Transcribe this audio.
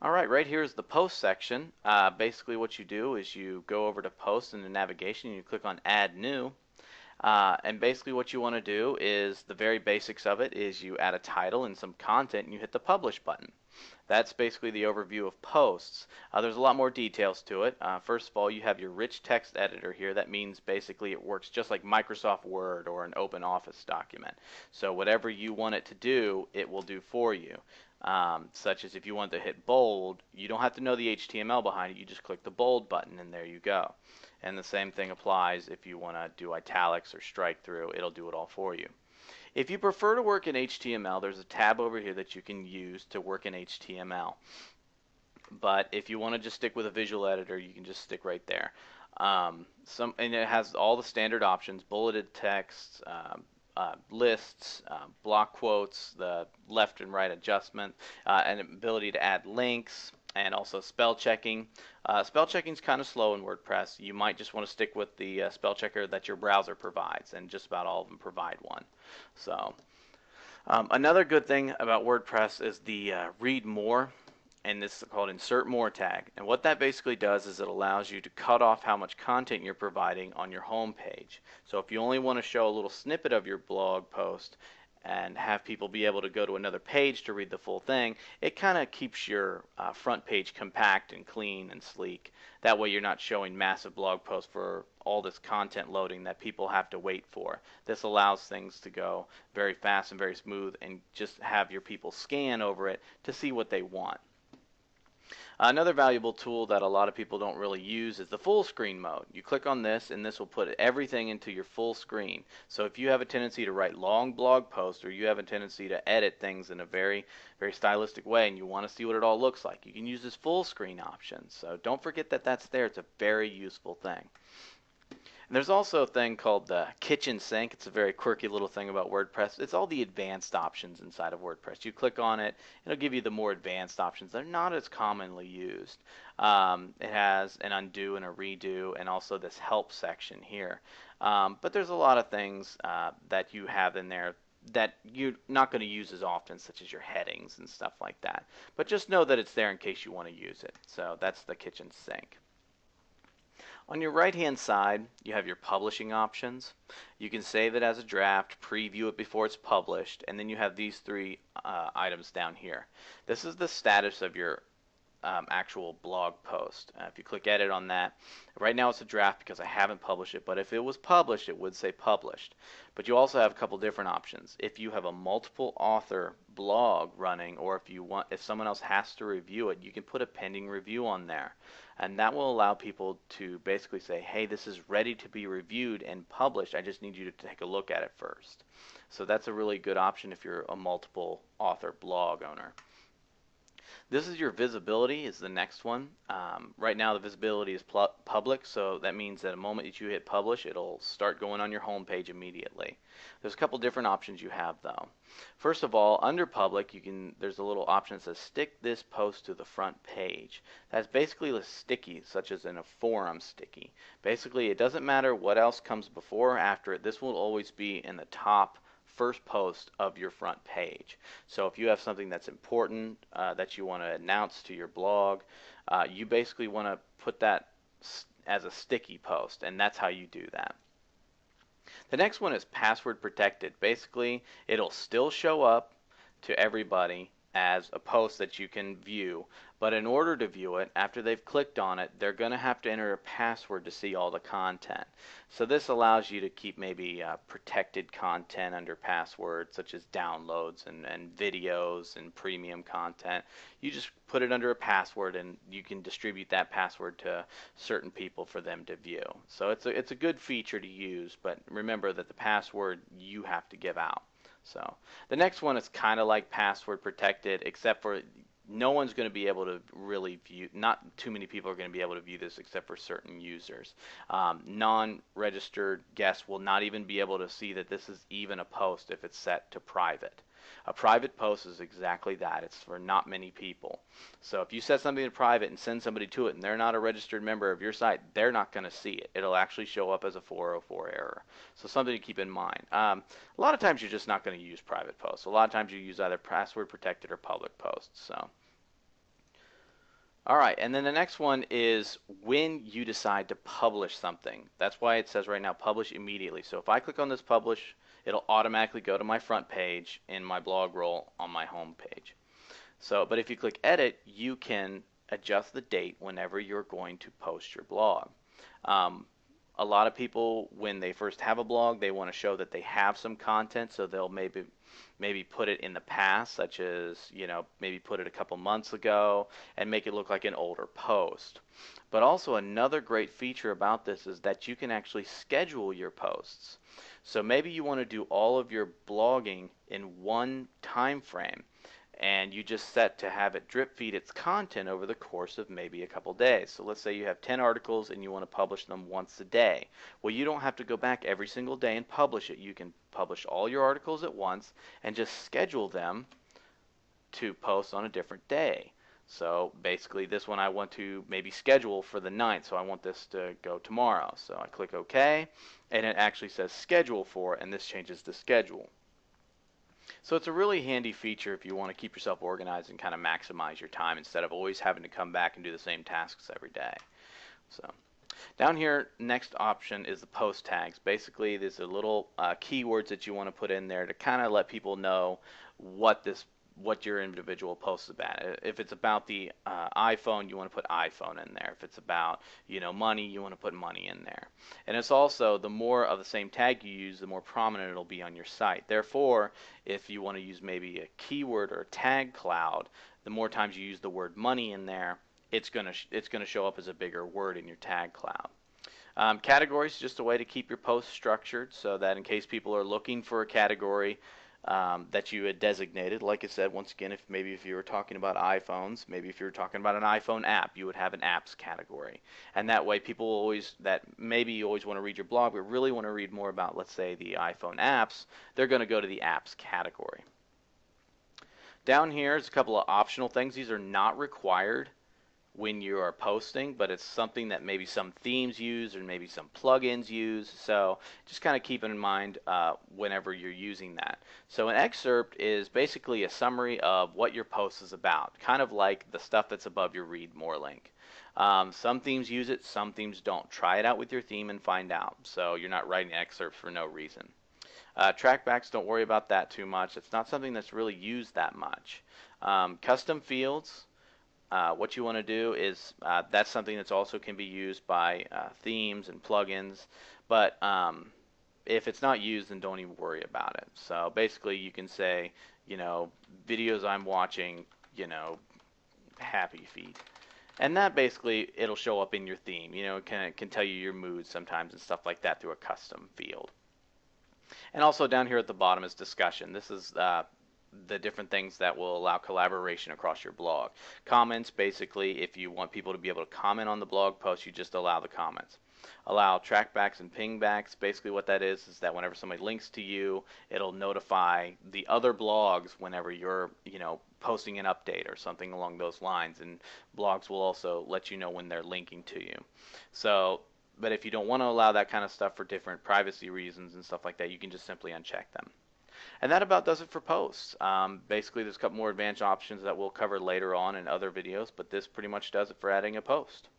Alright, right here is the post section. Basically what you do is you go over to post in the navigation and you click on add new. And basically what you want to do is the very basics of it is you add a title and some content and you hit the publish button. That's basically the overview of posts. There's a lot more details to it. First of all, you have your rich text editor here. That means basically it works just like Microsoft Word or an open office document. So whatever you want it to do, it will do for you. Such as if you want to hit bold, you don't have to know the HTML behind it. You just click the bold button and there you go. And the same thing applies if you want to do italics or strike through. It'll do it all for you. If you prefer to work in HTML, there's a tab over here that you can use to work in HTML. But if you want to just stick with a visual editor, you can just stick right there. And it has all the standard options: bulleted text, lists, block quotes, the left and right adjustment, and ability to add links, and also spell checking. Spell checking is kind of slow in WordPress. You might just want to stick with the spell checker that your browser provides, and just about all of them provide one. So another good thing about WordPress is the read more, and this is called insert more tag. And what that basically does is it allows you to cut off how much content you're providing on your home page. So if you only want to show a little snippet of your blog post and have people be able to go to another page to read the full thing, it kind of keeps your front page compact and clean and sleek. That way you're not showing massive blog posts for all this content loading that people have to wait for. This allows things to go very fast and very smooth, and just have your people scan over it to see what they want. Another valuable tool that a lot of people don't really use is the full screen mode. You click on this and this will put everything into your full screen. So if you have a tendency to write long blog posts, or you have a tendency to edit things in a very stylistic way and you want to see what it all looks like, you can use this full screen option. So don't forget that that's there. It's a very useful thing. And there's also a thing called the kitchen sink. It's a very quirky little thing about WordPress. It's all the advanced options inside of WordPress. You click on it, it'll give you the more advanced options. They're not as commonly used. It has an undo and a redo, and also this help section here. But there's a lot of things that you have in there that you're not going to use as often, such as your headings and stuff like that. But just know that it's there in case you want to use it. So that's the kitchen sink. On your right hand side, you have your publishing options. You can save it as a draft, preview it before it's published, and then you have these three items down here. This is the status of your actual blog post. If you click edit on that, right now it's a draft because I haven't published it, but if it was published, it would say published. But you also have a couple different options. If you have a multiple author blog running, or if someone else has to review it, you can put a pending review on there. And that will allow people to basically say, hey, this is ready to be reviewed and published. I just need you to take a look at it first. So that's a really good option if you're a multiple author blog owner. This is your visibility, is the next one. Right now the visibility is public, so that means that the moment that you hit publish, it'll start going on your home page immediately. There's a couple different options you have though. First of all, under public, there's a little option that says stick this post to the front page. That's basically a sticky, such as in a forum sticky. Basically, it doesn't matter what else comes before or after it. This will always be in the top first post of your front page. So if you have something that's important that you want to announce to your blog, you basically want to put that as a sticky post, and that's how you do that. The next one is password protected. Basically, it'll still show up to everybody as a post that you can view, but in order to view it, after they've clicked on it, they're going to have to enter a password to see all the content. So this allows you to keep maybe protected content under passwords, such as downloads and videos and premium content. You just put it under a password and you can distribute that password to certain people for them to view. So it's a good feature to use, but remember that the password you have to give out. So the next one is kind of like password protected, except for no one's going to be able to really view, not too many people are going to be able to view this except for certain users. Non-registered guests will not even be able to see that this is even a post if it's set to private. A private post is exactly that. It's for not many people. So if you set something to private and send somebody to it and they're not a registered member of your site, they're not going to see it. It'll actually show up as a 404 error. So something to keep in mind. A lot of times you're just not going to use private posts. A lot of times you use either password protected or public posts. So All right, and then the next one is when you decide to publish something. That's why it says right now publish immediately. So if I click on this publish, it'll automatically go to my front page in my blog roll on my home page. So, but if you click edit, you can adjust the date whenever you're going to post your blog. Um, a lot of people, when they first have a blog, they want to show that they have some content, so they'll maybe put it in the past, such as, maybe put it a couple months ago and make it look like an older post. But also another great feature about this is that you can actually schedule your posts. So maybe you want to do all of your blogging in one time frame, and you just set to have it drip feed its content over the course of maybe a couple days. So let's say you have 10 articles and you want to publish them once a day. Well, you don't have to go back every single day and publish it. You can publish all your articles at once and just schedule them to post on a different day. So basically this one I want to maybe schedule for the 9th, so I want this to go tomorrow. So I click OK, and it actually says schedule for, and this changes the schedule. So it's a really handy feature if you want to keep yourself organized and kind of maximize your time instead of always having to come back and do the same tasks every day. So down here, next option is the post tags. Basically, there's a little keywords that you want to put in there to kind of let people know what your individual post is about. If it's about the iPhone, you want to put iPhone in there. If it's about money, you want to put money in there. And it's also, the more of the same tag you use, the more prominent it'll be on your site. Therefore, if you want to use maybe a keyword or a tag cloud, the more times you use the word money in there, it's gonna show up as a bigger word in your tag cloud. Categories is just a way to keep your posts structured so that in case people are looking for a category that you had designated, like I said, once again, if you were talking about iPhones, maybe if you were talking about an iPhone app, you would have an apps category. And that way people that maybe you always want to read your blog, but really want to read more about, let's say, the iPhone apps, they're going to go to the apps category. Down here is a couple of optional things. These are not required when you are posting, but it's something that maybe some themes use or maybe some plugins use. So just kind of keep it in mind whenever you're using that. So an excerpt is basically a summary of what your post is about, kind of like the stuff that's above your read more link. Some themes use it, some themes don't. Try it out with your theme and find out, so you're not writing excerpts for no reason. Trackbacks, don't worry about that too much. It's not something that's really used that much. Custom fields, what you want to do is that's something that's also can be used by themes and plugins, but if it's not used, then don't even worry about it. So basically you can say, videos I'm watching, happy feed. And that basically, it'll show up in your theme. It can tell you your mood sometimes and stuff like that through a custom field. And also down here at the bottom is discussion. This is the different things that will allow collaboration across your blog. Comments, basically, if you want people to be able to comment on the blog post, you just allow the comments. Allow trackbacks and pingbacks. Basically what that is that whenever somebody links to you, it'll notify the other blogs whenever you're, posting an update or something along those lines. And blogs will also let you know when they're linking to you. So, but if you don't want to allow that kind of stuff for different privacy reasons and stuff like that, you can just simply uncheck them. And that about does it for posts. Basically, there's a couple more advanced options that we'll cover later on in other videos, but this pretty much does it for adding a post.